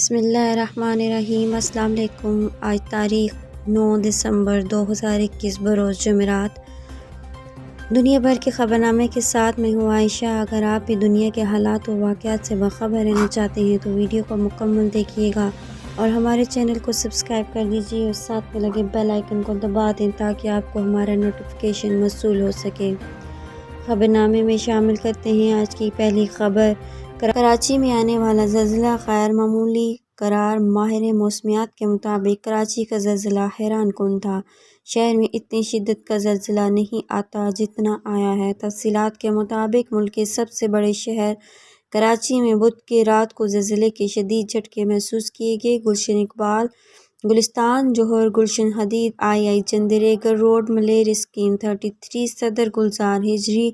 بسم اللہ الرحمن الرحیم۔ السلام علیکم۔ آج تاریخ 9 دسمبر 2021 بروز جمعرات۔ دنیا بھر کے خبرنامے کے ساتھ میں ہوں عائشہ۔ اگر آپ بھی دنیا کے حالات و واقعات سے باخبر رہنا چاہتے ہیں تو ویڈیو کو مکمل دیکھیے گا اور ہمارے چینل کو سبسکرائب کر دیجیے اور ساتھ میں لگے بیل آئیکن کو دبا دیں تاکہ آپ کو ہمارا نوٹیفیکیشن موصول ہو سکے۔ خبرنامے میں شامل کرتے ہیں آج کی پہلی خبر۔ کراچی میں آنے والا زلزلہ غیر معمولی قرار۔ ماہر موسمیات کے مطابق کراچی کا زلزلہ حیران کن تھا۔ شہر میں اتنی شدت کا زلزلہ نہیں آتا جتنا آیا ہے۔ تفصیلات کے مطابق ملک کے سب سے بڑے شہر کراچی میں بدھ کی رات کو زلزلے کے شدید جھٹکے محسوس کیے گئے۔ گلشن اقبال، گلستان جوہر، گلشن حدید، چندریگر روڈ، ملیر اسکیم 33، صدر گلزار، ہجری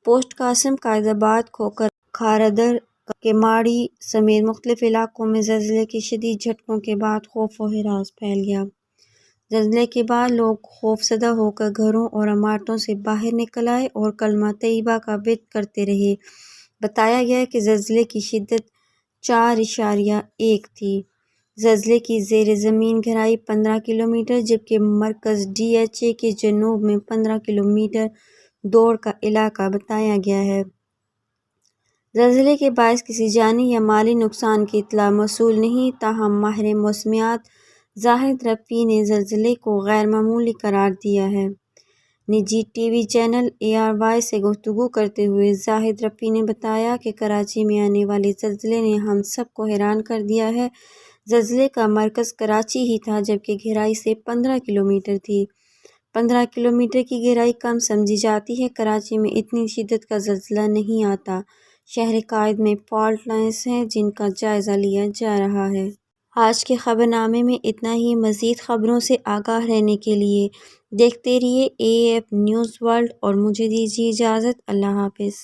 پوسٹ، قاسم، قائدآباد، کھوکھر، کھارادر، کیماڑی سمیت مختلف علاقوں میں زلزلے کے شدید جھٹکوں کے بعد خوف و ہراس پھیل گیا۔ زلزلے کے بعد لوگ خوفزدہ ہو کر گھروں اور عمارتوں سے باہر نکل آئے اور کلمہ طیبہ کا ورد کرتے رہے۔ بتایا گیا کہ زلزلے کی شدت 4.1 تھی۔ زلزلے کی زیر زمین گہرائی 15 کلومیٹر جبکہ مرکز DHA کے جنوب میں 15 کلومیٹر دور کا علاقہ بتایا گیا ہے۔ زلزلے کے باعث کسی جانی یا مالی نقصان کی اطلاع موصول نہیں، تاہم ماہر موسمیات زاہد رفیع نے زلزلے کو غیر معمولی قرار دیا ہے۔ نجی ٹی وی چینل ARY سے گفتگو کرتے ہوئے زاہد رفیع نے بتایا کہ کراچی میں آنے والے زلزلے نے ہم سب کو حیران کر دیا ہے۔ زلزلے کا مرکز کراچی ہی تھا جبکہ گہرائی سے 15 کلومیٹر تھی۔ 15 کلومیٹر کی گہرائی کم سمجھی جاتی ہے۔ کراچی میں اتنی شدت کا زلزلہ نہیں آتا۔ شہر قائد میں فالٹ لائنز ہیں جن کا جائزہ لیا جا رہا ہے۔ آج کے خبرنامے میں اتنا ہی۔ مزید خبروں سے آگاہ رہنے کے لیے دیکھتے رہیے AF نیوز ورلڈ اور مجھے دیجیے اجازت۔ اللہ حافظ۔